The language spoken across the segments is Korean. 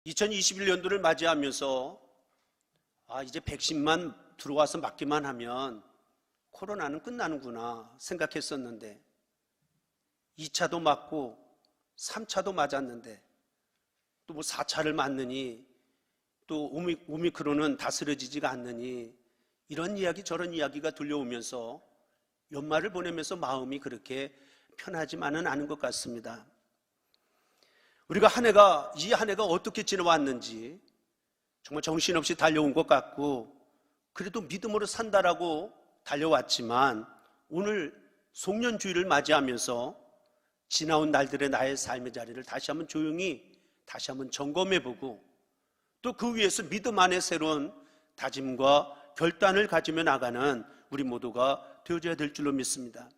2021년도를 맞이하면서 이제 백신만 들어와서 맞기만 하면 코로나는 끝나는구나 생각했었는데 2차도 맞고 3차도 맞았는데 또 뭐 4차를 맞느니 또 오미크론은 다스려지지가 않느니 이런 이야기 저런 이야기가 들려오면서 연말을 보내면서 마음이 그렇게 편하지만은 않은 것 같습니다. 우리가 이 한 해가 어떻게 지나왔는지 정말 정신없이 달려온 것 같고 그래도 믿음으로 산다라고 달려왔지만 오늘 송년주일을 맞이하면서 지나온 날들의 나의 삶의 자리를 다시 한번 조용히 다시 한번 점검해보고 또 그 위에서 믿음 안에 새로운 다짐과 결단을 가지며 나가는 우리 모두가 되어져야 될 줄로 믿습니다.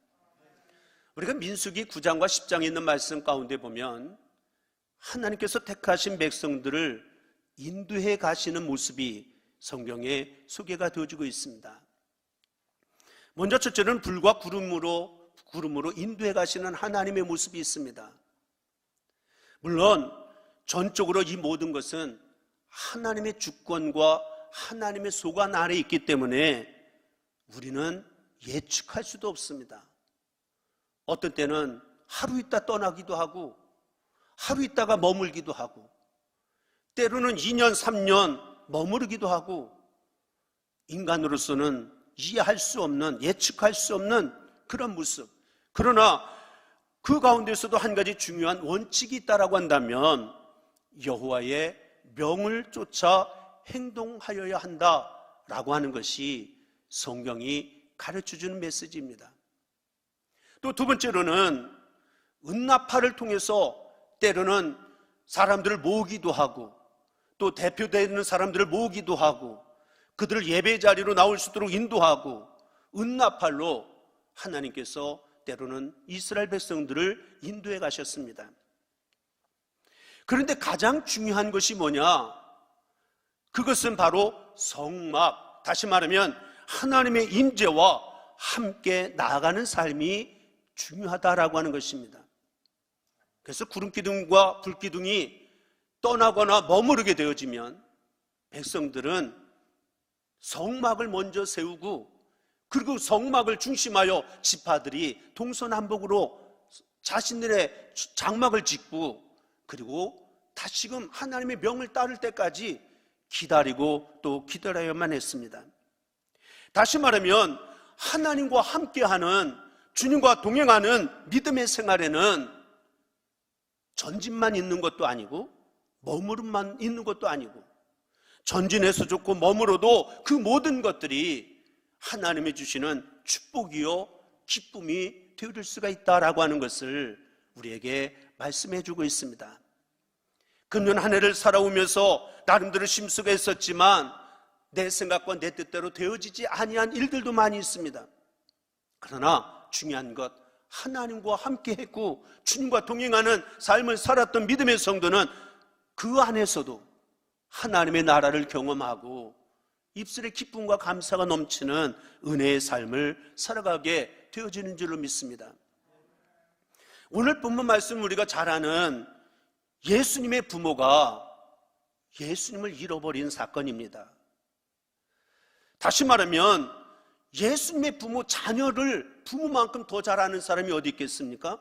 우리가 민수기 9장과 10장에 있는 말씀 가운데 보면 하나님께서 택하신 백성들을 인도해 가시는 모습이 성경에 소개가 되어지고 있습니다. 먼저 첫째는 불과 구름으로 인도해 가시는 하나님의 모습이 있습니다. 물론 전적으로 이 모든 것은 하나님의 주권과 하나님의 소관 아래에 있기 때문에 우리는 예측할 수도 없습니다. 어떤 때는 하루 있다 떠나기도 하고 하루 있다가 머물기도 하고 때로는 2년, 3년 머무르기도 하고 인간으로서는 이해할 수 없는, 예측할 수 없는 그런 모습. 그러나 그 가운데서도 한 가지 중요한 원칙이 있다라고 한다면 여호와의 명을 쫓아 행동하여야 한다라고 하는 것이 성경이 가르쳐주는 메시지입니다. 또 두 번째로는 은나팔을 통해서 때로는 사람들을 모으기도 하고 또 대표되는 사람들을 모으기도 하고 그들을 예배 자리로 나올 수 있도록 인도하고 은나팔로 하나님께서 때로는 이스라엘 백성들을 인도해 가셨습니다. 그런데 가장 중요한 것이 뭐냐? 그것은 바로 성막, 다시 말하면 하나님의 임재와 함께 나아가는 삶이 중요하다라고 하는 것입니다. 그래서 구름기둥과 불기둥이 떠나거나 머무르게 되어지면 백성들은 성막을 먼저 세우고 그리고 성막을 중심하여 지파들이 동서남북으로 자신들의 장막을 짓고 그리고 다시금 하나님의 명을 따를 때까지 기다리고 또 기다려야만 했습니다. 다시 말하면 하나님과 함께하는 주님과 동행하는 믿음의 생활에는 전진만 있는 것도 아니고 머무름만 있는 것도 아니고 전진해서 좋고 머무러도 그 모든 것들이 하나님이 주시는 축복이요 기쁨이 되어질 수가 있다라고 하는 것을 우리에게 말씀해 주고 있습니다. 금년 한 해를 살아오면서 나름대로 심수가 있었지만 내 생각과 내 뜻대로 되어지지 아니한 일들도 많이 있습니다. 그러나 중요한 것 하나님과 함께했고 주님과 동행하는 삶을 살았던 믿음의 성도는 그 안에서도 하나님의 나라를 경험하고 입술에 기쁨과 감사가 넘치는 은혜의 삶을 살아가게 되어지는 줄로 믿습니다. 오늘 본문 말씀 우리가 잘 아는 예수님의 부모가 예수님을 잃어버린 사건입니다. 다시 말하면 예수님의 부모 자녀를 부모만큼 더 잘 아는 사람이 어디 있겠습니까?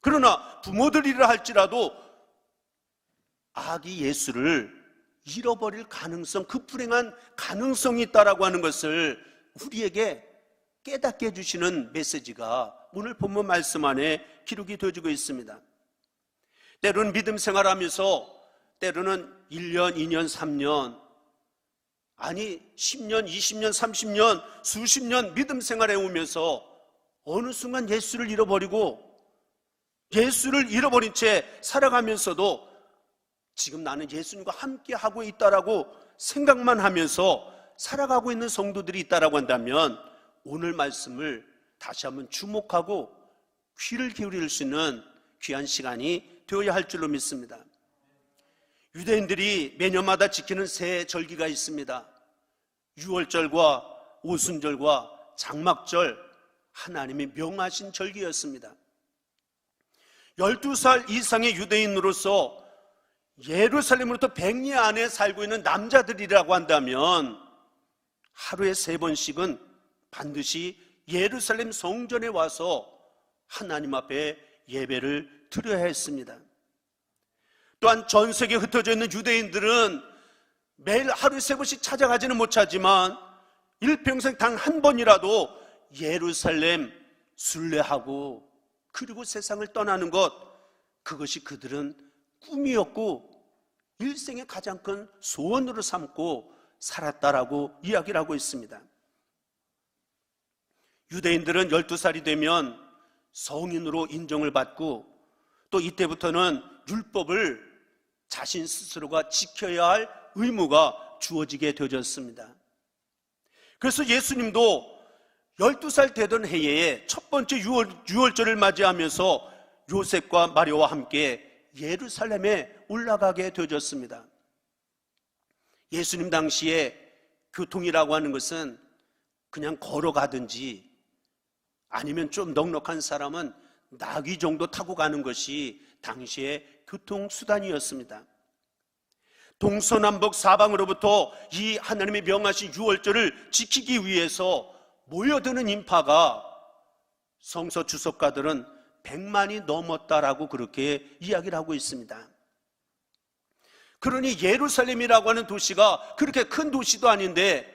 그러나 부모들이라 할지라도 아기 예수를 잃어버릴 가능성, 그 불행한 가능성이 있다라고 하는 것을 우리에게 깨닫게 해주시는 메시지가 오늘 본문 말씀 안에 기록이 되어지고 있습니다. 때로는 믿음 생활하면서 때로는 1년, 2년, 3년 아니 10년, 20년, 30년, 수십 년 믿음 생활해 오면서 어느 순간 예수를 잃어버리고 예수를 잃어버린 채 살아가면서도 지금 나는 예수님과 함께 하고 있다라고 생각만 하면서 살아가고 있는 성도들이 있다라고 한다면 오늘 말씀을 다시 한번 주목하고 귀를 기울일 수 있는 귀한 시간이 되어야 할 줄로 믿습니다. 유대인들이 매년마다 지키는 새 절기가 있습니다. 유월절과 오순절과 장막절, 하나님이 명하신 절기였습니다. 12살 이상의 유대인으로서 예루살렘으로부터 100리 안에 살고 있는 남자들이라고 한다면 하루에 3번씩은 반드시 예루살렘 성전에 와서 하나님 앞에 예배를 드려야 했습니다. 또한 전 세계에 흩어져 있는 유대인들은 매일 하루에 3번씩 찾아가지는 못하지만 일평생 단 한 번이라도 예루살렘 순례하고 그리고 세상을 떠나는 것, 그것이 그들은 꿈이었고 일생의 가장 큰 소원으로 삼고 살았다라고 이야기를 하고 있습니다. 유대인들은 12살이 되면 성인으로 인정을 받고 또 이때부터는 율법을 자신 스스로가 지켜야 할 의무가 주어지게 되어졌습니다. 그래서 예수님도 12살 되던 해에 첫 번째 유월절을 맞이하면서 요셉과 마리아와 함께 예루살렘에 올라가게 되어졌습니다. 예수님 당시에 교통이라고 하는 것은 그냥 걸어가든지 아니면 좀 넉넉한 사람은 나귀 정도 타고 가는 것이 당시의 교통수단이었습니다. 동서남북 사방으로부터 이 하나님의 명하신 유월절을 지키기 위해서 모여드는 인파가 성서 주석가들은 100만이 넘었다라고 그렇게 이야기를 하고 있습니다. 그러니 예루살렘이라고 하는 도시가 그렇게 큰 도시도 아닌데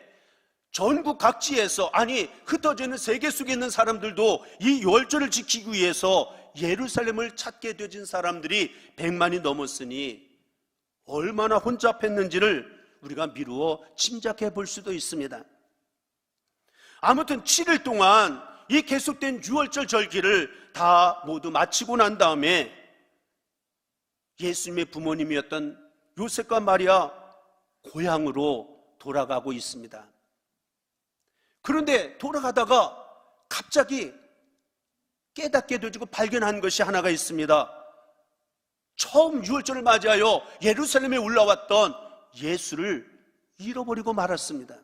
전국 각지에서, 아니 흩어져 있는 세계 속에 있는 사람들도 이 유월절을 지키기 위해서 예루살렘을 찾게 되어진 사람들이 100만이 넘었으니 얼마나 혼잡했는지를 우리가 미루어 짐작해 볼 수도 있습니다. 아무튼 7일 동안 이 계속된 유월절 절기를 다 모두 마치고 난 다음에 예수님의 부모님이었던 요셉과 마리아 고향으로 돌아가고 있습니다. 그런데 돌아가다가 갑자기 깨닫게 되고 발견한 것이 하나가 있습니다. 처음 유월절을 맞이하여 예루살렘에 올라왔던 예수를 잃어버리고 말았습니다.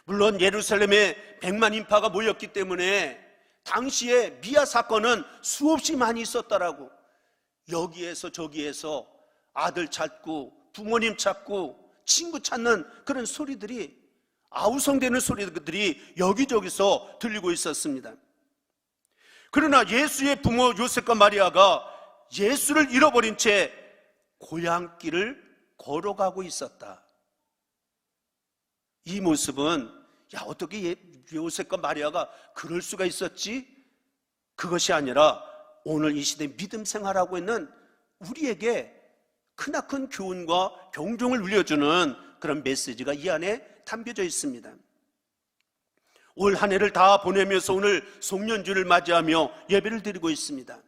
물론 예루살렘에 100만 인파가 모였기 때문에 당시에 미아 사건은 수없이 많이 있었다라고, 여기에서 저기에서 아들 찾고 부모님 찾고 친구 찾는 그런 소리들이, 아우성되는 소리들이 여기저기서 들리고 있었습니다. 그러나 예수의 부모 요셉과 마리아가 예수를 잃어버린 채 고향길을 걸어가고 있었다. 이 모습은 어떻게 요셉과 마리아가 그럴 수가 있었지? 그것이 아니라 오늘 이 시대 믿음 생활하고 있는 우리에게 크나큰 교훈과 경종을 울려주는 그런 메시지가 이 안에 담겨져 있습니다. 올 한 해를 다 보내면서 오늘 송년주를 맞이하며 예배를 드리고 있습니다.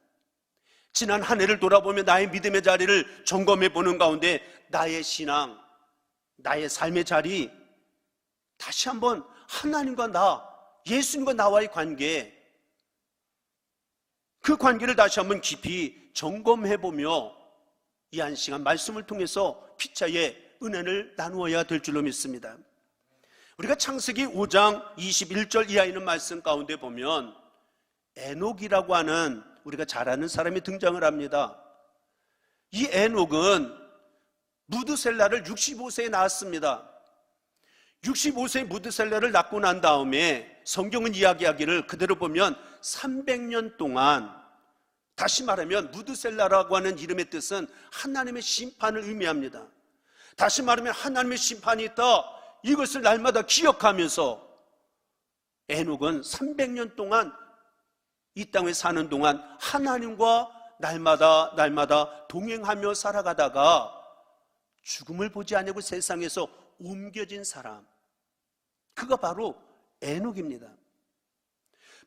지난 한 해를 돌아보며 나의 믿음의 자리를 점검해 보는 가운데 나의 신앙, 나의 삶의 자리, 다시 한번 하나님과 나, 예수님과 나와의 관계, 그 관계를 다시 한번 깊이 점검해 보며 이 한 시간 말씀을 통해서 피차의 은혜를 나누어야 될 줄로 믿습니다. 우리가 창세기 5장 21절 이하에 있는 말씀 가운데 보면 에녹이라고 하는 우리가 잘 아는 사람이 등장을 합니다. 이 에녹은 무드셀라를 65세에 낳았습니다. 65세에 무드셀라를 낳고 난 다음에 성경은 이야기하기를 그대로 보면 300년 동안, 다시 말하면 무드셀라라고 하는 이름의 뜻은 하나님의 심판을 의미합니다. 다시 말하면 하나님의 심판이 있다, 이것을 날마다 기억하면서 에녹은 300년 동안 이 땅에 사는 동안 하나님과 날마다 동행하며 살아가다가 죽음을 보지 않고 세상에서 옮겨진 사람, 그가 바로 에녹입니다.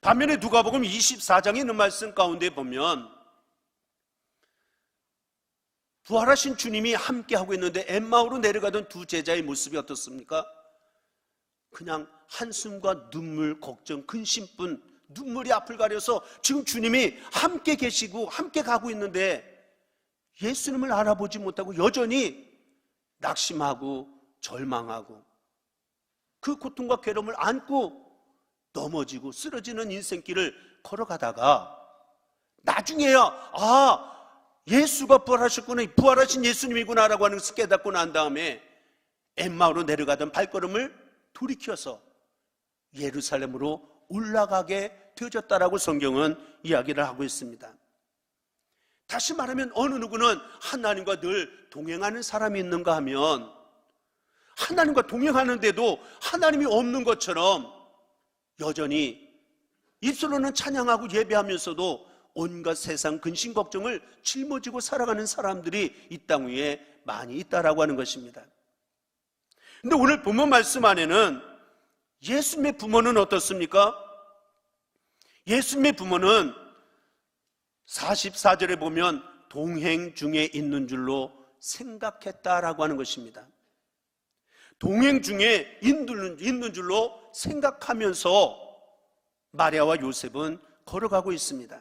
반면에 누가복음 24장에 있는 말씀 가운데 보면 부활하신 주님이 함께하고 있는데 엠마오로 내려가던 두 제자의 모습이 어떻습니까? 그냥 한숨과 눈물, 걱정, 근심뿐, 눈물이 앞을 가려서 지금 주님이 함께 계시고 함께 가고 있는데 예수님을 알아보지 못하고 여전히 낙심하고 절망하고 그 고통과 괴로움을 안고 넘어지고 쓰러지는 인생길을 걸어가다가 나중에야 예수가 부활하셨구나, 부활하신 예수님이구나라고 하는 것을 깨닫고 난 다음에 엠마오로 내려가던 발걸음을 돌이켜서 예루살렘으로 올라가게 되어졌다라고 성경은 이야기를 하고 있습니다. 다시 말하면 어느 누구는 하나님과 늘 동행하는 사람이 있는가 하면 하나님과 동행하는데도 하나님이 없는 것처럼 여전히 입술로는 찬양하고 예배하면서도 온갖 세상 근심 걱정을 짊어지고 살아가는 사람들이 이 땅 위에 많이 있다라고 하는 것입니다. 근데 오늘 본문 말씀 안에는 예수님의 부모는 어떻습니까? 예수님의 부모는 44절에 보면 동행 중에 있는 줄로 생각했다라고 하는 것입니다. 동행 중에 있는 줄로 생각하면서 마리아와 요셉은 걸어가고 있습니다.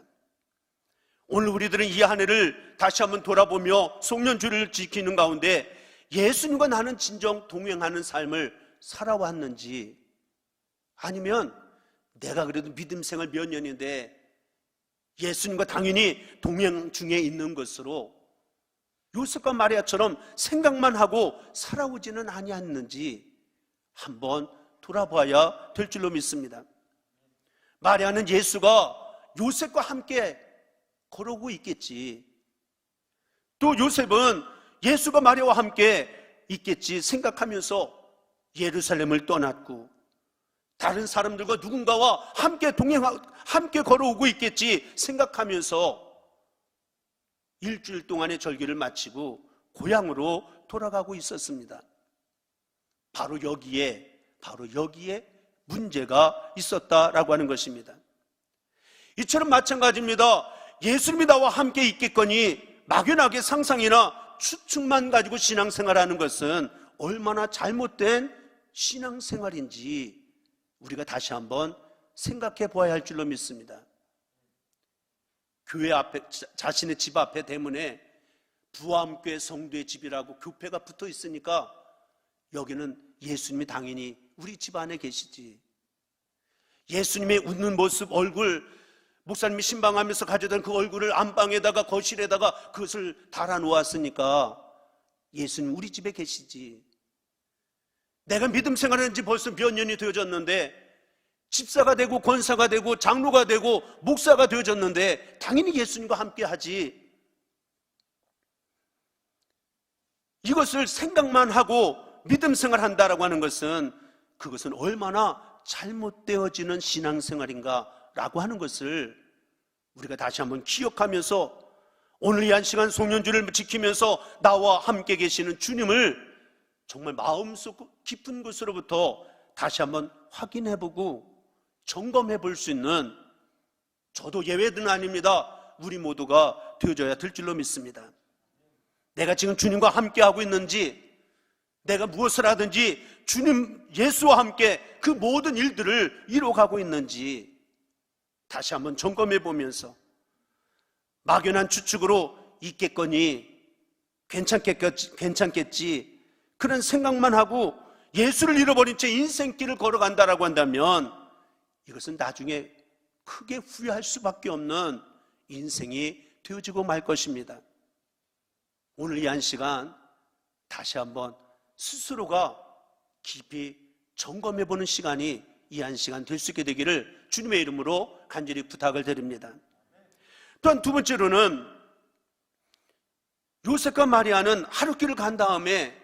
오늘 우리들은 이 한 해를 다시 한번 돌아보며 송년주를 지키는 가운데 예수님과 나는 진정 동행하는 삶을 살아왔는지, 아니면 내가 그래도 믿음 생활 몇 년인데 예수님과 당연히 동행 중에 있는 것으로 요셉과 마리아처럼 생각만 하고 살아오지는 아니었는지 한번 돌아봐야 될 줄로 믿습니다. 마리아는 예수가 요셉과 함께 걸어오고 있겠지, 또 요셉은 예수가 마리아와 함께 있겠지 생각하면서 예루살렘을 떠났고 다른 사람들과 누군가와 함께 걸어오고 있겠지 생각하면서 일주일 동안의 절기를 마치고 고향으로 돌아가고 있었습니다. 바로 여기에 문제가 있었다라고 하는 것입니다. 이처럼 마찬가지입니다. 예수님이 나와 함께 있겠거니 막연하게 상상이나 추측만 가지고 신앙생활하는 것은 얼마나 잘못된 신앙생활인지 우리가 다시 한번 생각해 보아야 할 줄로 믿습니다. 교회 앞에, 자신의 집 앞에 대문에 부암교회 성도의 집이라고 교패가 붙어 있으니까 여기는 예수님이 당연히 우리 집 안에 계시지. 예수님의 웃는 모습, 얼굴, 목사님이 신방하면서 가져던 그 얼굴을 안방에다가 거실에다가 그것을 달아놓았으니까 예수님 우리 집에 계시지. 내가 믿음 생활한 지 벌써 몇 년이 되어졌는데, 집사가 되고 권사가 되고 장로가 되고 목사가 되어졌는데 당연히 예수님과 함께 하지. 이것을 생각만 하고 믿음 생활한다라고 하는 것은 그것은 얼마나 잘못되어지는 신앙생활인가라고 하는 것을 우리가 다시 한번 기억하면서 오늘 이 한 시간 송년주를 지키면서 나와 함께 계시는 주님을 정말 마음속 깊은 곳으로부터 다시 한번 확인해보고 점검해 볼 수 있는, 저도 예외는 아닙니다, 우리 모두가 되어져야 될 줄로 믿습니다. 내가 지금 주님과 함께하고 있는지, 내가 무엇을 하든지 주님 예수와 함께 그 모든 일들을 이뤄가고 있는지 다시 한번 점검해 보면서 막연한 추측으로 있겠거니 괜찮겠지 그런 생각만 하고 예수를 잃어버린 채 인생길을 걸어간다라고 한다면 이것은 나중에 크게 후회할 수밖에 없는 인생이 되어지고 말 것입니다. 오늘 이 한 시간 다시 한번 스스로가 깊이 점검해보는 시간이 이 한 시간 될 수 있게 되기를 주님의 이름으로 간절히 부탁을 드립니다. 또한 두 번째로는 요셉과 마리아는 하룻길을 간 다음에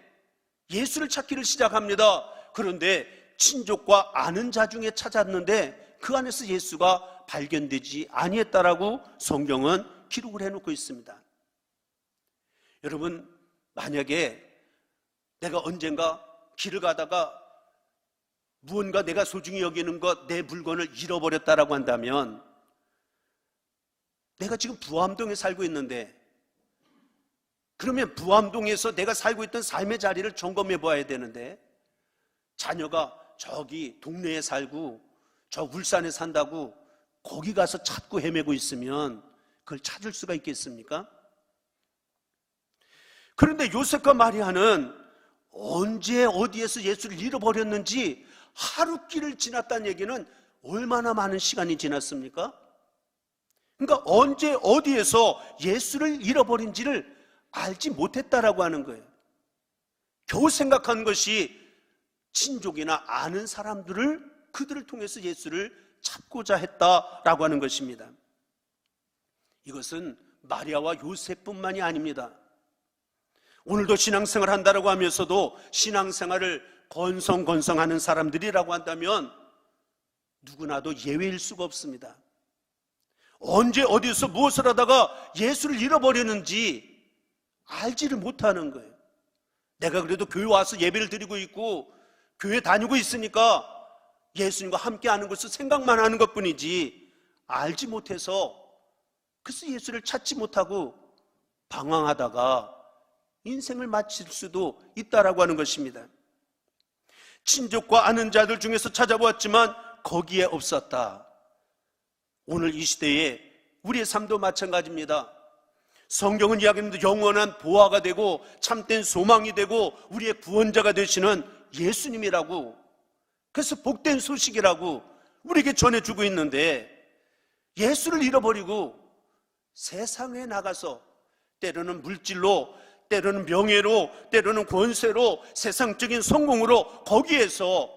예수를 찾기를 시작합니다. 그런데 친족과 아는 자 중에 찾았는데 그 안에서 예수가 발견되지 아니했다라고 성경은 기록을 해놓고 있습니다. 여러분, 만약에 내가 언젠가 길을 가다가 무언가 내가 소중히 여기는 것, 내 물건을 잃어버렸다라고 한다면, 내가 지금 부암동에 살고 있는데 그러면 부암동에서 내가 살고 있던 삶의 자리를 점검해 봐야 되는데, 자녀가 저기 동네에 살고 저 울산에 산다고 거기 가서 찾고 헤매고 있으면 그걸 찾을 수가 있겠습니까? 그런데 요셉과 마리아는 언제 어디에서 예수를 잃어버렸는지 하룻길을 지났다는 얘기는 얼마나 많은 시간이 지났습니까? 그러니까 언제 어디에서 예수를 잃어버린지를 알지 못했다라고 하는 거예요. 겨우 생각한 것이 친족이나 아는 사람들을 그들을 통해서 예수를 찾고자 했다라고 하는 것입니다. 이것은 마리아와 요셉뿐만이 아닙니다. 오늘도 신앙생활 한다라고 하면서도 신앙생활을 건성건성하는 사람들이라고 한다면 누구나도 예외일 수가 없습니다. 언제 어디서 무엇을 하다가 예수를 잃어버리는지 알지를 못하는 거예요. 내가 그래도 교회 와서 예배를 드리고 있고 교회 다니고 있으니까 예수님과 함께하는 것을 생각만 하는 것뿐이지 알지 못해서, 그래서 예수를 찾지 못하고 방황하다가 인생을 마칠 수도 있다라고 하는 것입니다. 친족과 아는 자들 중에서 찾아보았지만 거기에 없었다. 오늘 이 시대에 우리의 삶도 마찬가지입니다. 성경은 이야기합니다. 영원한 보화가 되고 참된 소망이 되고 우리의 구원자가 되시는 예수님이라고, 그래서 복된 소식이라고 우리에게 전해주고 있는데, 예수를 잃어버리고 세상에 나가서 때로는 물질로, 때로는 명예로, 때로는 권세로, 세상적인 성공으로 거기에서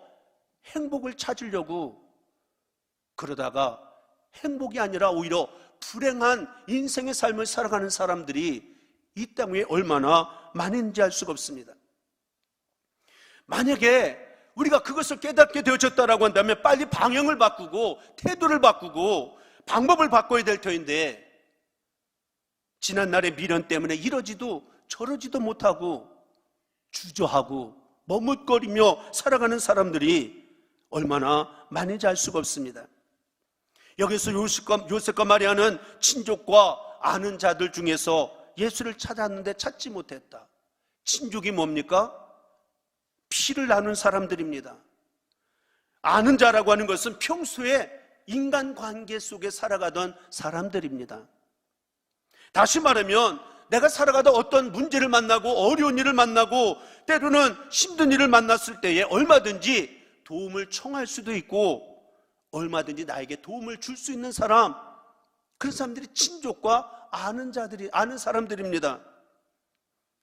행복을 찾으려고 그러다가 행복이 아니라 오히려 불행한 인생의 삶을 살아가는 사람들이 이 땅 위에 얼마나 많은지 알 수가 없습니다. 만약에 우리가 그것을 깨닫게 되어졌다라고 한다면 빨리 방향을 바꾸고 태도를 바꾸고 방법을 바꿔야 될 터인데, 지난날의 미련 때문에 이러지도 저러지도 못하고 주저하고 머뭇거리며 살아가는 사람들이 얼마나 많은지 알 수가 없습니다. 여기서 요셉과 마리아는 친족과 아는 자들 중에서 예수를 찾았는데 찾지 못했다. 친족이 뭡니까? 피를 나눈 사람들입니다. 아는 자라고 하는 것은 평소에 인간관계 속에 살아가던 사람들입니다. 다시 말하면 내가 살아가다 어떤 문제를 만나고 어려운 일을 만나고 때로는 힘든 일을 만났을 때에 얼마든지 도움을 청할 수도 있고 얼마든지 나에게 도움을 줄 수 있는 사람, 그런 사람들이 친족과 아는 자들이, 아는 사람들입니다.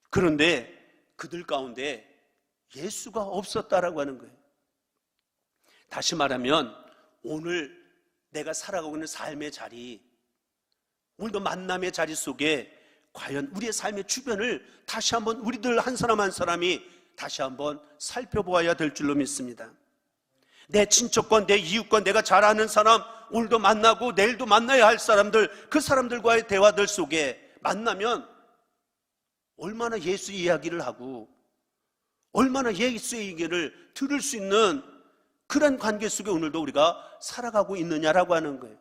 그런데 그들 가운데 예수가 없었다라고 하는 거예요. 다시 말하면 오늘 내가 살아가고 있는 삶의 자리, 오늘도 만남의 자리 속에 과연 우리의 삶의 주변을 다시 한번 우리들 한 사람 한 사람이 다시 한번 살펴보아야 될 줄로 믿습니다. 내 친척과 내 이웃과 내가 잘 아는 사람, 오늘도 만나고 내일도 만나야 할 사람들, 그 사람들과의 대화들 속에 만나면 얼마나 예수 이야기를 하고 얼마나 예수의 얘기를 들을 수 있는 그런 관계 속에 오늘도 우리가 살아가고 있느냐라고 하는 거예요.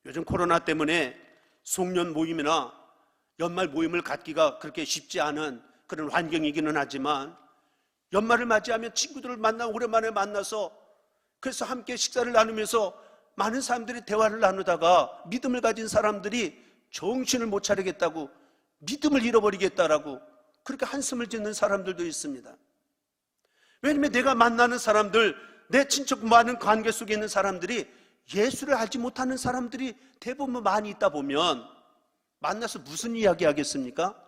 요즘 코로나 때문에 송년 모임이나 연말 모임을 갖기가 그렇게 쉽지 않은 그런 환경이기는 하지만, 연말을 맞이하면 친구들을 오랜만에 만나서 그래서 함께 식사를 나누면서 많은 사람들이 대화를 나누다가 믿음을 가진 사람들이 정신을 못 차리겠다고, 믿음을 잃어버리겠다라고 그렇게 한숨을 짓는 사람들도 있습니다. 왜냐하면 내가 만나는 사람들, 내 친척 많은 관계 속에 있는 사람들이 예수를 알지 못하는 사람들이 대부분 많이 있다 보면 만나서 무슨 이야기 하겠습니까?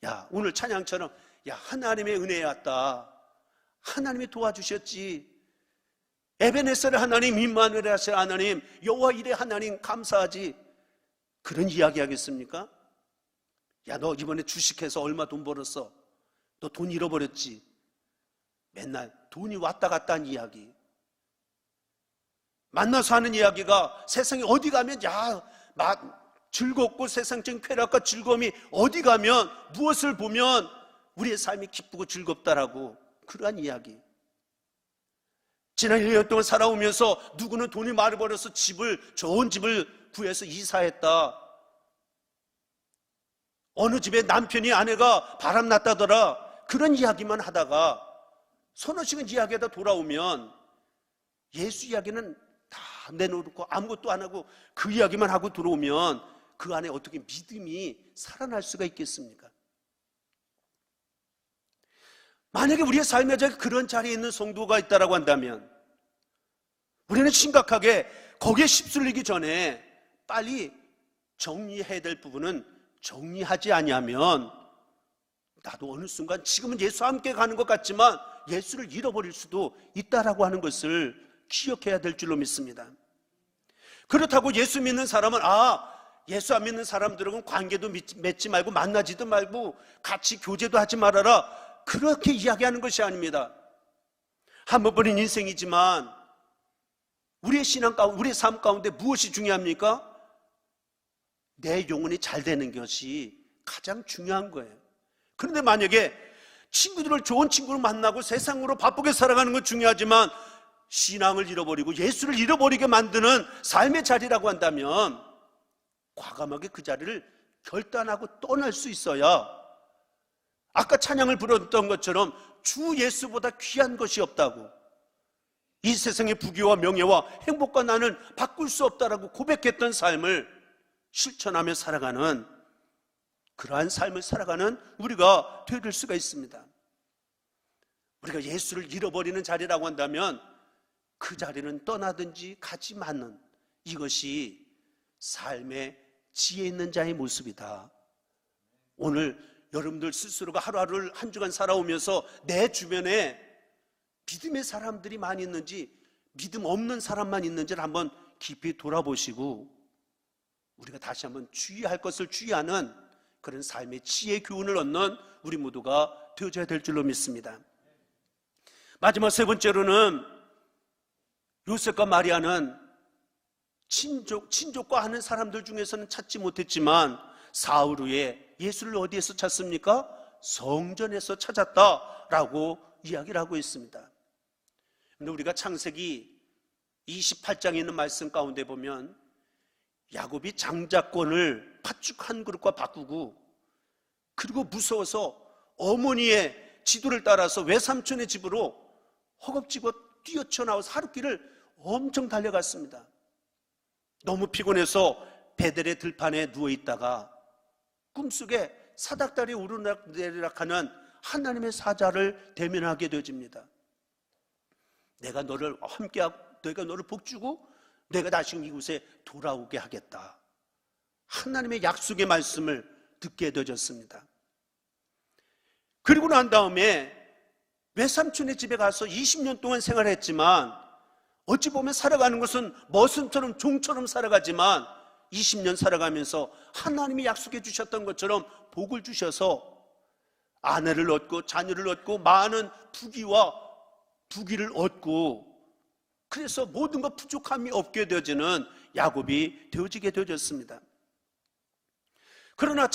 야, 오늘 찬양처럼 야, 하나님의 은혜에 왔다, 하나님이 도와주셨지, 에베네셀의 하나님, 임마누엘의 하나님, 여호와 이레 하나님 감사하지, 그런 이야기 하겠습니까? 야, 너 이번에 주식해서 얼마 돈 벌었어, 너 돈 잃어버렸지, 맨날 돈이 왔다 갔다 한 이야기, 만나서 하는 이야기가 세상에 어디 가면 즐겁고 세상적인 쾌락과 즐거움이 어디 가면 무엇을 보면 우리의 삶이 기쁘고 즐겁다라고, 그러한 이야기. 지난 1년 동안 살아오면서 누구는 돈이 많이 벌어서 좋은 집을 구해서 이사했다, 어느 집에 남편이 아내가 바람났다더라, 그런 이야기만 하다가 서너 시간 이야기하다 돌아오면 예수 이야기는 다 내놓고 아무것도 안 하고 그 이야기만 하고 들어오면 그 안에 어떻게 믿음이 살아날 수가 있겠습니까? 만약에 우리의 삶에 그런 자리에 있는 성도가 있다고 한다면 우리는 심각하게 거기에 휩쓸리기 전에 빨리 정리해야 될 부분은 정리하지 아니하면 나도 어느 순간 지금은 예수와 함께 가는 것 같지만 예수를 잃어버릴 수도 있다라고 하는 것을 기억해야 될 줄로 믿습니다. 그렇다고 예수 믿는 사람은 예수 안 믿는 사람들하고는 관계도 맺지 말고 만나지도 말고 같이 교제도 하지 말아라, 그렇게 이야기하는 것이 아닙니다. 한 번뿐인 인생이지만 우리의 신앙 가운데, 우리의 삶 가운데 무엇이 중요합니까? 내 영혼이 잘 되는 것이 가장 중요한 거예요. 그런데 만약에 친구들을 좋은 친구를 만나고 세상으로 바쁘게 살아가는 건 중요하지만 신앙을 잃어버리고 예수를 잃어버리게 만드는 삶의 자리라고 한다면 과감하게 그 자리를 결단하고 떠날 수 있어야, 아까 찬양을 부르던 것처럼 주 예수보다 귀한 것이 없다고, 이 세상의 부귀와 명예와 행복과 나는 바꿀 수 없다라고 고백했던 삶을 실천하며 살아가는, 그러한 삶을 살아가는 우리가 되어줄 수가 있습니다. 우리가 예수를 잃어버리는 자리라고 한다면 그 자리는 떠나든지 가지 않는, 이것이 삶의 지혜 있는 자의 모습이다. 오늘 여러분들 스스로가 하루하루를 한 주간 살아오면서 내 주변에 믿음의 사람들이 많이 있는지 믿음 없는 사람만 있는지를 한번 깊이 돌아보시고 우리가 다시 한번 주의할 것을 주의하는 그런 삶의 지혜 교훈을 얻는 우리 모두가 되어져야 될 줄로 믿습니다. 마지막 세 번째로는 요셉과 마리아는 친족과 하는 사람들 중에서는 찾지 못했지만 사흘 후에 예수를 어디에서 찾습니까? 성전에서 찾았다라고 이야기를 하고 있습니다. 그런데 우리가 창세기 28장에 있는 말씀 가운데 보면 야곱이 장자권을 팥죽 한 그릇과 바꾸고, 그리고 무서워서 어머니의 지도를 따라서 외삼촌의 집으로 허겁지겁 뛰어쳐나와서 하루길을 엄청 달려갔습니다. 너무 피곤해서 베델의 들판에 누워있다가 꿈속에 사닥다리 오르락내리락하는 하나님의 사자를 대면하게 되어집니다. 내가 너를 함께하고 내가 너를 복주고 내가 다시 이곳에 돌아오게 하겠다, 하나님의 약속의 말씀을 듣게 되어졌습니다. 그리고 난 다음에 외삼촌의 집에 가서 20년 동안 생활했지만, 어찌 보면 살아가는 것은 머슴처럼 종처럼 살아가지만 20년 살아가면서 하나님이 약속해 주셨던 것처럼 복을 주셔서 아내를 얻고 자녀를 얻고 많은 부귀를 얻고, 그래서 모든 것 부족함이 없게 되어지는 야곱이 되어지게 되어졌습니다. 그러나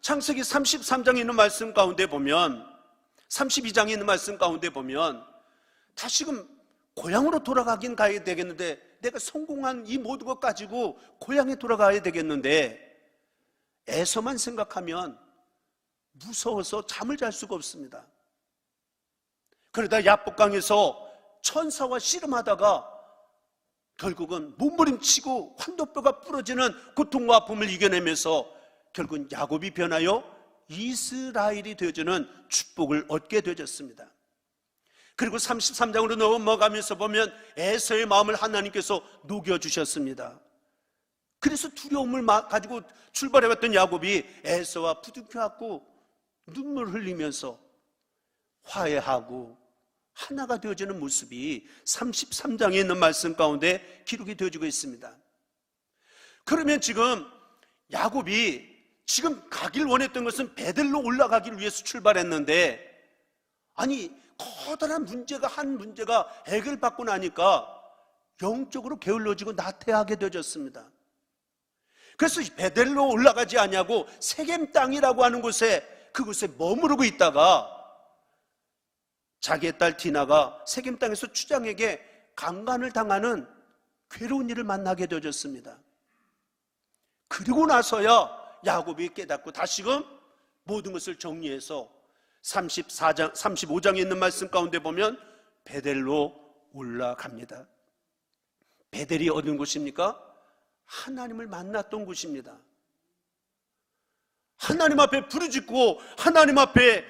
창세기 33장에 있는 말씀 가운데 보면, 32장에 있는 말씀 가운데 보면 다시금 고향으로 돌아가긴 가야 되겠는데, 내가 성공한 이 모든 것 가지고 고향에 돌아가야 되겠는데, 에서만 생각하면 무서워서 잠을 잘 수가 없습니다. 그러다 야복강에서 천사와 씨름하다가 결국은 몸부림치고 환도뼈가 부러지는 고통과 아픔을 이겨내면서 결국은 야곱이 변하여 이스라엘이 되어지는 축복을 얻게 되어졌습니다. 그리고 33장으로 넘어가면서 보면 에서의 마음을 하나님께서 녹여주셨습니다. 그래서 두려움을 가지고 출발해왔던 야곱이 에서와 부둥켜안고 눈물을 흘리면서 화해하고 하나가 되어지는 모습이 33장에 있는 말씀 가운데 기록이 되어지고 있습니다. 그러면 지금 야곱이 지금 가길 원했던 것은 베델로 올라가기를 위해서 출발했는데, 아니 커다란 한 문제가 해결받고 나니까 영적으로 게을러지고 나태하게 되어졌습니다. 그래서 베델로 올라가지 아니하고 세겜 땅이라고 하는 그곳에 머무르고 있다가 자기의 딸 디나가 세겜 땅에서 추장에게 강간을 당하는 괴로운 일을 만나게 되어졌습니다. 그리고 나서야 야곱이 깨닫고 다시금 모든 것을 정리해서 35장에 있는 말씀 가운데 보면 베델로 올라갑니다. 베델이 어느 곳입니까? 하나님을 만났던 곳입니다. 하나님 앞에 부르짖고 하나님 앞에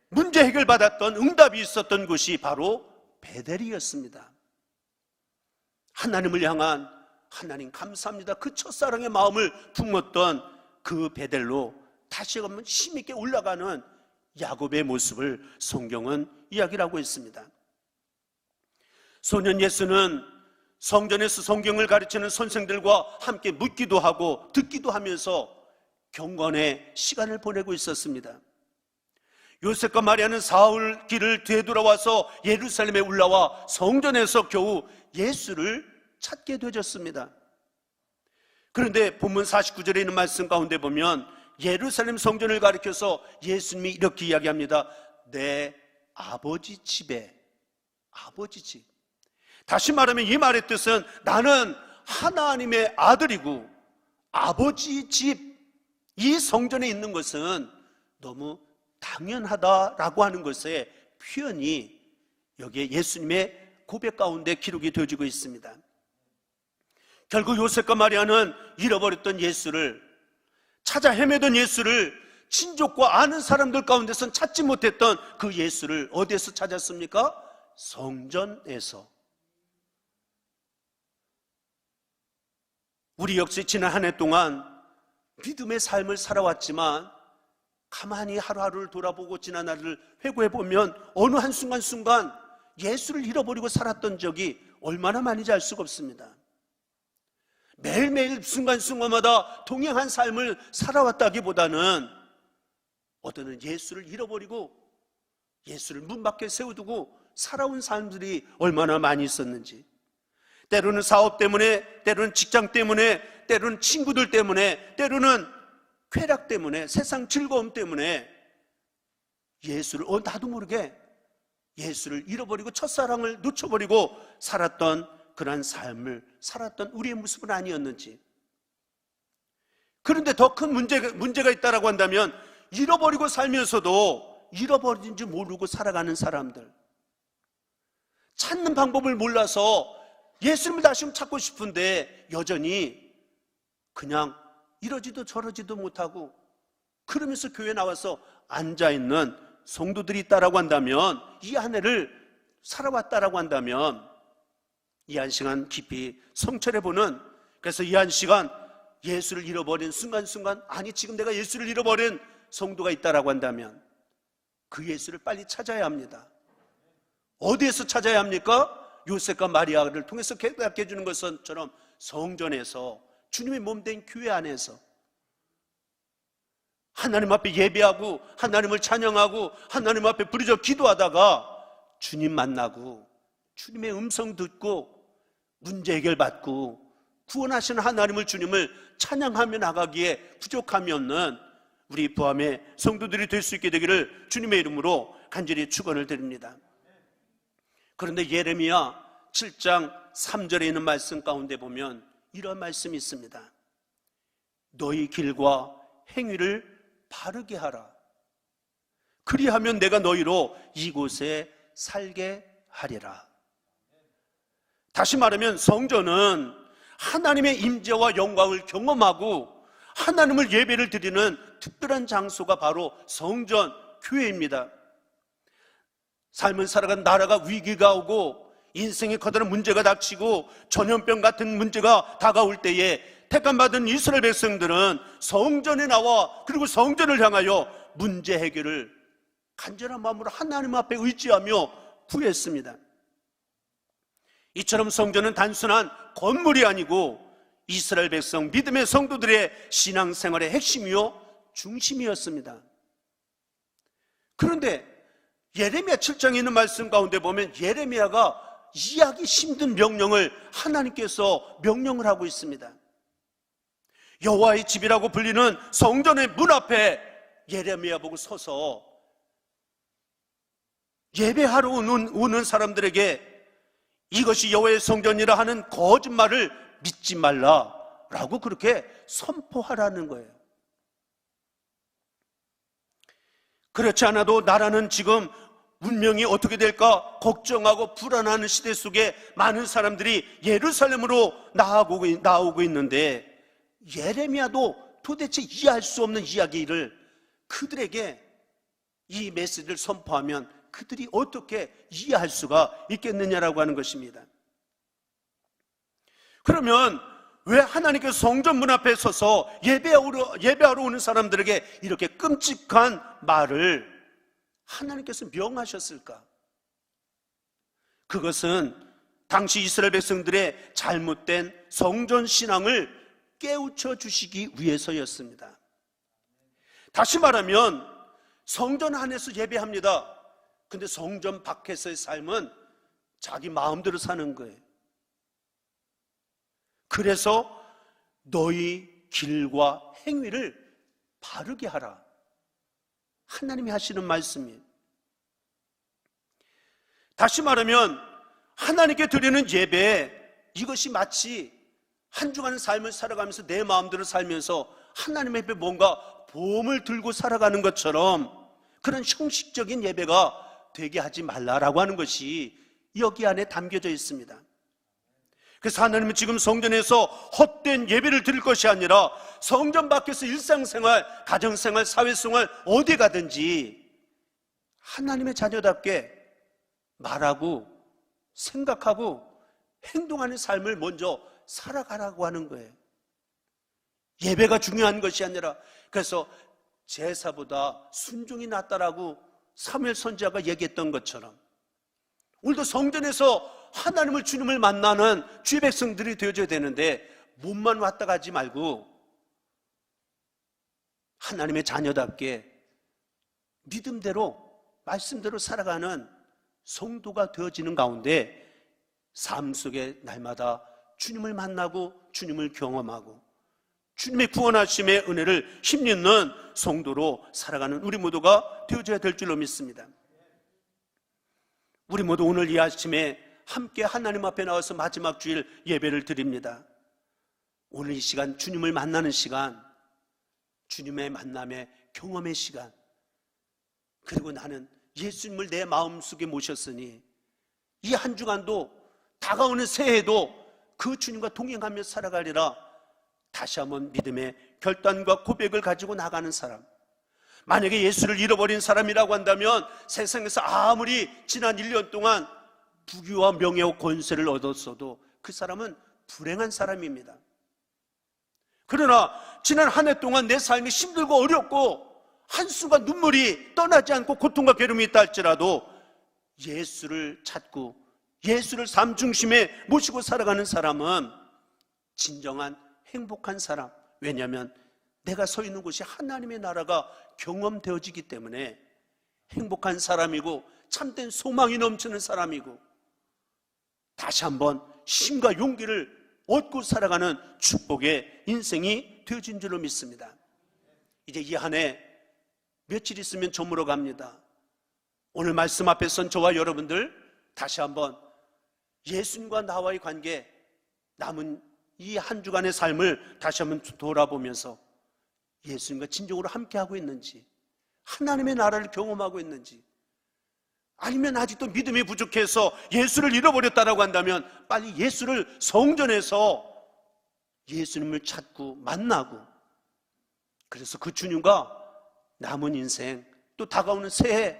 문제 해결받았던, 응답이 있었던 곳이 바로 베델이었습니다. 하나님을 향한 하나님 감사합니다. 그 첫사랑의 마음을 품었던 그 베델로 다시 한번 힘있게 올라가는 야곱의 모습을 성경은 이야기를 하고 있습니다. 소년 예수는 성전에서 성경을 가르치는 선생들과 함께 묻기도 하고 듣기도 하면서 경건의 시간을 보내고 있었습니다. 요셉과 마리아는 사흘 길을 되돌아와서 예루살렘에 올라와 성전에서 겨우 예수를 찾게 되었습니다. 그런데 본문 49절에 있는 말씀 가운데 보면 예루살렘 성전을 가리켜서 예수님이 이렇게 이야기합니다. 내 아버지 집에, 아버지 집. 다시 말하면 이 말의 뜻은 나는 하나님의 아들이고 아버지 집, 이 성전에 있는 것은 너무 당연하다라고 하는 것의 표현이 여기에 예수님의 고백 가운데 기록이 되어지고 있습니다. 결국 요셉과 마리아는 잃어버렸던 예수를, 찾아 헤매던 예수를, 친족과 아는 사람들 가운데선 찾지 못했던 그 예수를 어디에서 찾았습니까? 성전에서. 우리 역시 지난 한 해 동안 믿음의 삶을 살아왔지만 가만히 하루하루를 돌아보고 지난 날을 회고해보면 어느 한순간순간 예수를 잃어버리고 살았던 적이 얼마나 많은지 알 수가 없습니다. 매일매일 순간순간마다 동행한 삶을 살아왔다기보다는 어떤 예수를 잃어버리고 예수를 문 밖에 세워두고 살아온 사람들이 얼마나 많이 있었는지, 때로는 사업 때문에, 때로는 직장 때문에, 때로는 친구들 때문에, 때로는 쾌락 때문에, 세상 즐거움 때문에 예수를 나도 모르게 예수를 잃어버리고 첫사랑을 놓쳐버리고 살았던 그런 삶을 살았던 우리의 모습은 아니었는지. 그런데 더 큰 문제가 있다라고 한다면 잃어버리고 살면서도 잃어버린 줄 모르고 살아가는 사람들, 찾는 방법을 몰라서 예수님을 다시 찾고 싶은데 여전히 그냥 이러지도 저러지도 못하고 그러면서 교회에 나와서 앉아있는 성도들이 있다라고 한다면, 이 한 해를 살아왔다라고 한다면 이 한 시간 깊이 성찰해보는, 그래서 이 한 시간 예수를 잃어버린 순간순간, 아니 지금 내가 예수를 잃어버린 성도가 있다라고 한다면 그 예수를 빨리 찾아야 합니다. 어디에서 찾아야 합니까? 요셉과 마리아를 통해서 깨닫게 해주는 것처럼 성전에서, 주님의 몸된 교회 안에서 하나님 앞에 예배하고 하나님을 찬양하고 하나님 앞에 부르짖어 기도하다가 주님 만나고 주님의 음성 듣고 문제 해결받고 구원하시는 하나님을, 주님을 찬양하며 나가기에 부족함이 없는 우리 부함의 성도들이 될 수 있게 되기를 주님의 이름으로 간절히 축원을 드립니다. 그런데 예레미야 7장 3절에 있는 말씀 가운데 보면 이런 말씀이 있습니다. 너희 길과 행위를 바르게 하라. 그리하면 내가 너희로 이곳에 살게 하리라. 다시 말하면 성전은 하나님의 임재와 영광을 경험하고 하나님을 예배를 드리는 특별한 장소가 바로 성전, 교회입니다. 삶을 살아간 나라가 위기가 오고 인생에 커다란 문제가 닥치고 전염병 같은 문제가 다가올 때에 택함받은 이스라엘 백성들은 성전에 나와 그리고 성전을 향하여 문제 해결을 간절한 마음으로 하나님 앞에 의지하며 구했습니다. 이처럼 성전은 단순한 건물이 아니고 이스라엘 백성, 믿음의 성도들의 신앙생활의 핵심이요 중심이었습니다. 그런데 예레미야 7장에 있는 말씀 가운데 보면 예레미야가 이해하기 힘든 명령을 하나님께서 명령을 하고 있습니다. 여호와의 집이라고 불리는 성전의 문 앞에 예레미야 보고 서서 예배하러 오는 사람들에게 이것이 여호와의 성전이라 하는 거짓말을 믿지 말라라고 그렇게 선포하라는 거예요. 그렇지 않아도 나라는 지금 운명이 어떻게 될까 걱정하고 불안하는 시대 속에 많은 사람들이 예루살렘으로 나오고 있는데 예레미야도 도대체 이해할 수 없는 이야기를 그들에게 이 메시지를 선포하면 그들이 어떻게 이해할 수가 있겠느냐라고 하는 것입니다. 그러면 왜 하나님께서 성전 문 앞에 서서 예배하러 오는 사람들에게 이렇게 끔찍한 말을 하나님께서 명하셨을까? 그것은 당시 이스라엘 백성들의 잘못된 성전 신앙을 깨우쳐 주시기 위해서였습니다. 다시 말하면 성전 안에서 예배합니다. 근데 성전 밖에서의 삶은 자기 마음대로 사는 거예요. 그래서 너희 길과 행위를 바르게 하라. 하나님이 하시는 말씀이에요. 다시 말하면 하나님께 드리는 예배, 이것이 마치 한 주간의 삶을 살아가면서 내 마음대로 살면서 하나님 앞에 뭔가 보험을 들고 살아가는 것처럼 그런 형식적인 예배가 되게 하지 말라라고 하는 것이 여기 안에 담겨져 있습니다. 그래서 하나님은 지금 성전에서 헛된 예배를 드릴 것이 아니라 성전 밖에서 일상생활, 가정생활, 사회생활 어디 가든지 하나님의 자녀답게 말하고 생각하고 행동하는 삶을 먼저 살아가라고 하는 거예요. 예배가 중요한 것이 아니라, 그래서 제사보다 순종이 낫다라고 사무엘 선지자가 얘기했던 것처럼 오늘도 성전에서 하나님을, 주님을 만나는 주의 백성들이 되어줘야 되는데 몸만 왔다 가지 말고 하나님의 자녀답게 믿음대로 말씀대로 살아가는 성도가 되어지는 가운데 삶 속에 날마다 주님을 만나고 주님을 경험하고 주님의 구원하심의 은혜를 힘입는 성도로 살아가는 우리 모두가 되어져야 될 줄로 믿습니다. 우리 모두 오늘 이 아침에 함께 하나님 앞에 나와서 마지막 주일 예배를 드립니다. 오늘 이 시간 주님을 만나는 시간, 주님의 만남의 경험의 시간, 그리고 나는 예수님을 내 마음속에 모셨으니 이 한 주간도 다가오는 새해도 그 주님과 동행하며 살아가리라. 다시 한번 믿음의 결단과 고백을 가지고 나가는 사람, 만약에 예수를 잃어버린 사람이라고 한다면 세상에서 아무리 지난 1년 동안 부귀와 명예와 권세를 얻었어도 그 사람은 불행한 사람입니다. 그러나 지난 한 해 동안 내 삶이 힘들고 어렵고 한순간 눈물이 떠나지 않고 고통과 괴로움이 있다 할지라도 예수를 찾고 예수를 삶 중심에 모시고 살아가는 사람은 진정한 행복한 사람. 왜냐하면 내가 서 있는 곳이 하나님의 나라가 경험되어지기 때문에 행복한 사람이고 참된 소망이 넘치는 사람이고 다시 한번 힘과 용기를 얻고 살아가는 축복의 인생이 되어진 줄로 믿습니다. 이제 이 한 해 며칠 있으면 저물어 갑니다. 오늘 말씀 앞에 선 저와 여러분들 다시 한번 예수님과 나와의 관계, 남은 이 한 주간의 삶을 다시 한번 돌아보면서 예수님과 진정으로 함께하고 있는지, 하나님의 나라를 경험하고 있는지, 아니면 아직도 믿음이 부족해서 예수를 잃어버렸다라고 한다면 빨리 예수를 성전에서 예수님을 찾고 만나고, 그래서 그 주님과 남은 인생 또 다가오는 새해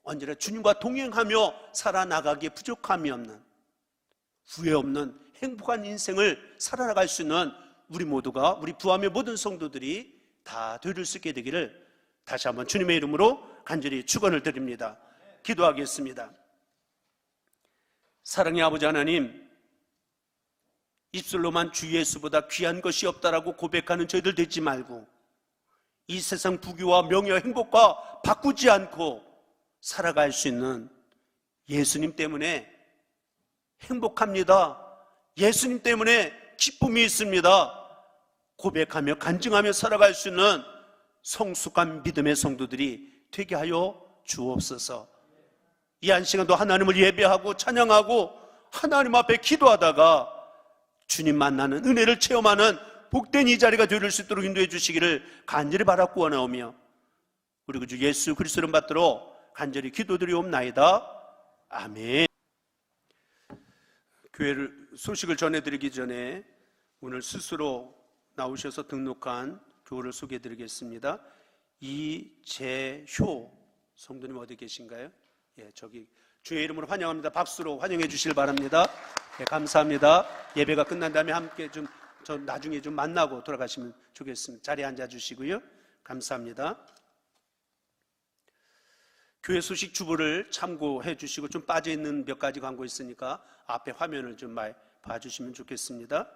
언제나 주님과 동행하며 살아나가기에 부족함이 없는, 후회 없는 행복한 인생을 살아나갈 수 있는 우리 모두가, 우리 부함의 모든 성도들이 다 되어줄 수 있게 되기를 다시 한번 주님의 이름으로 간절히 축원을 드립니다. 기도하겠습니다. 사랑의 아버지 하나님, 입술로만 주 예수보다 귀한 것이 없다라고 고백하는 저희들 되지 말고 이 세상 부귀와 명예와 행복과 바꾸지 않고 살아갈 수 있는 예수님 때문에 행복합니다, 예수님 때문에 기쁨이 있습니다 고백하며 간증하며 살아갈 수 있는 성숙한 믿음의 성도들이 되게 하여 주옵소서. 이 한 시간도 하나님을 예배하고 찬양하고 하나님 앞에 기도하다가 주님 만나는 은혜를 체험하는 복된 이 자리가 되릴 수 있도록 인도해 주시기를 간절히 바라고 원하오며 우리 구주 예수 그리스도 이름 받들어 간절히 기도드리옵나이다. 아멘. 교회를 소식을 전해드리기 전에 오늘 스스로 나오셔서 등록한 교우를 소개해드리겠습니다. 이재효 성도님 어디 계신가요? 예, 저기 주의 이름으로 환영합니다. 박수로 환영해 주시길 바랍니다. 예, 감사합니다. 예배가 끝난 다음에 함께 좀 저 나중에 좀 만나고 돌아가시면 좋겠습니다. 자리에 앉아주시고요. 감사합니다. 교회 소식 주보를 참고해 주시고, 좀 빠져있는 몇 가지 광고 있으니까 앞에 화면을 좀 많이 봐주시면 좋겠습니다.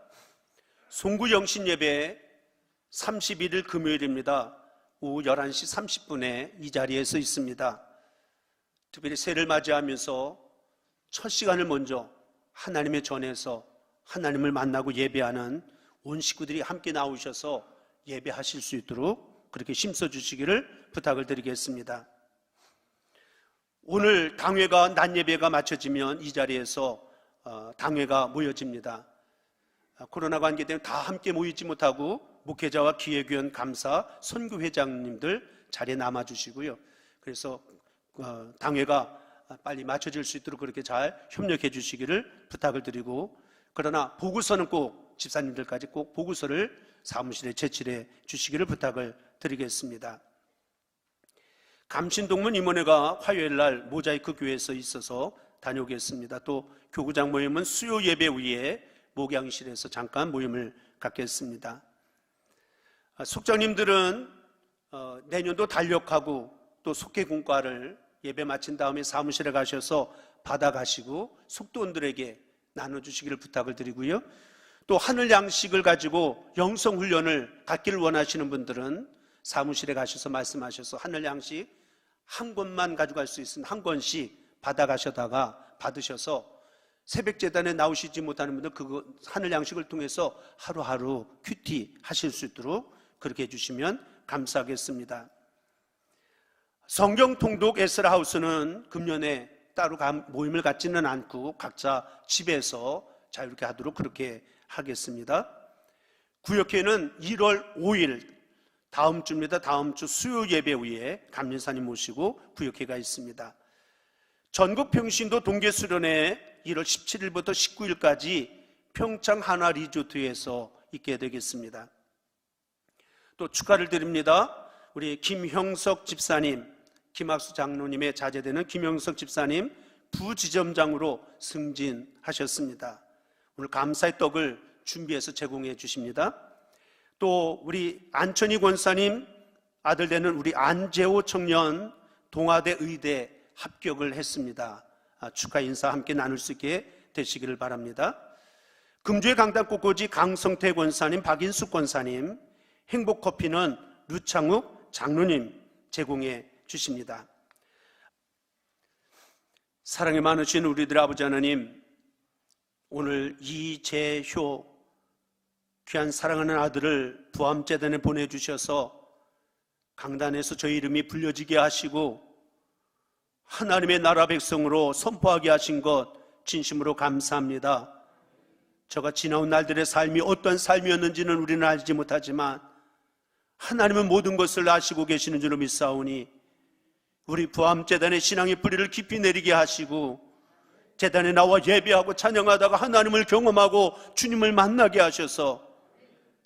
송구 영신 예배 31일 금요일입니다. 오후 11시 30분에 이 자리에서 있습니다. 특별히 새해를 맞이하면서 첫 시간을 먼저 하나님의 전에서 하나님을 만나고 예배하는 온 식구들이 함께 나오셔서 예배하실 수 있도록 그렇게 심써 주시기를 부탁을 드리겠습니다. 오늘 당회가 낮 예배가 마쳐지면 이 자리에서 당회가 모여집니다. 코로나 관계 때문에 다 함께 모이지 못하고 목회자와 기획위원, 감사, 선교회장님들 자리에 남아주시고요. 그래서 당회가 빨리 마쳐질 수 있도록 그렇게 잘 협력해 주시기를 부탁을 드리고, 그러나 보고서는 꼭 집사님들까지 꼭 보고서를 사무실에 제출해 주시기를 부탁을 드리겠습니다. 감신동문 임원회가 화요일 날 모자이크 교회에서 있어서 다녀오겠습니다. 또 교구장 모임은 수요 예배 후에 목양실에서 잠깐 모임을 갖겠습니다. 속장님들은 내년도 달력하고 또 속회공과를 예배 마친 다음에 사무실에 가셔서 받아가시고 속도원들에게 나눠주시기를 부탁을 드리고요. 또 하늘 양식을 가지고 영성훈련을 갖기를 원하시는 분들은 사무실에 가셔서 말씀하셔서 하늘 양식 한 권만 가져갈 수 있으면 한 권씩 받으셔서 새벽 재단에 나오시지 못하는 분들 그 하늘 양식을 통해서 하루하루 큐티 하실 수 있도록 그렇게 해주시면 감사하겠습니다. 성경 통독 에스라 하우스는 금년에 따로 모임을 갖지는 않고 각자 집에서 자유롭게 하도록 그렇게 하겠습니다. 구역회는 1월 5일 다음 주입니다. 다음 주 수요 예배 후에 감리사님 모시고 구역회가 있습니다. 전국 평신도 동계수련회 1월 17일부터 19일까지 평창 한화 리조트에서 있게 되겠습니다. 또 축하를 드립니다. 우리 김형석 집사님, 김학수 장로님의 자제되는 김형석 집사님 부지점장으로 승진하셨습니다. 오늘 감사의 떡을 준비해서 제공해 주십니다. 또 우리 안천희 권사님 아들 되는 우리 안재호 청년 동아대 의대 합격을 했습니다. 축하 인사 함께 나눌 수 있게 되시기를 바랍니다. 금주의 강단 꽃꽂이 강성태 권사님, 박인숙 권사님, 행복커피는 류창욱 장로님 제공해 주십니다. 사랑이 많으신 우리들 아버지 하나님, 오늘 이재효 귀한 사랑하는 아들을 부암재단에 보내주셔서 강단에서 저희 이름이 불려지게 하시고 하나님의 나라 백성으로 선포하게 하신 것 진심으로 감사합니다. 저가 지나온 날들의 삶이 어떤 삶이었는지는 우리는 알지 못하지만 하나님은 모든 것을 아시고 계시는 줄로 믿사오니 우리 부암재단의 신앙의 뿌리를 깊이 내리게 하시고 재단에 나와 예배하고 찬양하다가 하나님을 경험하고 주님을 만나게 하셔서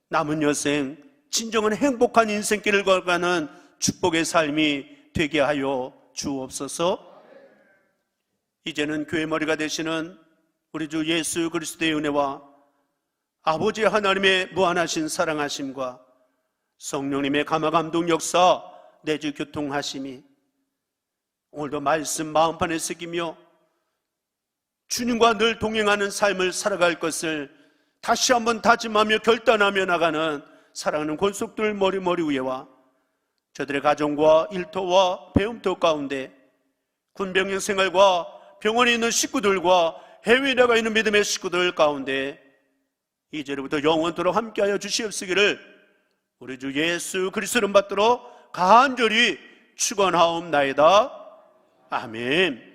남은 여생 진정한 행복한 인생길을 걸어가는 축복의 삶이 되게 하여 주옵소서. 이제는 교회 머리가 되시는 우리 주 예수 그리스도의 은혜와 아버지 하나님의 무한하신 사랑하심과 성령님의 감화감동 역사 내주 교통하심이 오늘도 말씀 마음판에 새기며 주님과 늘 동행하는 삶을 살아갈 것을 다시 한번 다짐하며 결단하며 나가는 사랑하는 권속들 머리 위에와 저들의 가정과 일터와 배움터 가운데 군병영 생활과 병원에 있는 식구들과 해외에 나가 있는 믿음의 식구들 가운데 이제로부터 영원토록 함께하여 주시옵시기를 우리 주 예수 그리스도를 받들어 간절히 축원하옵나이다. 아멘.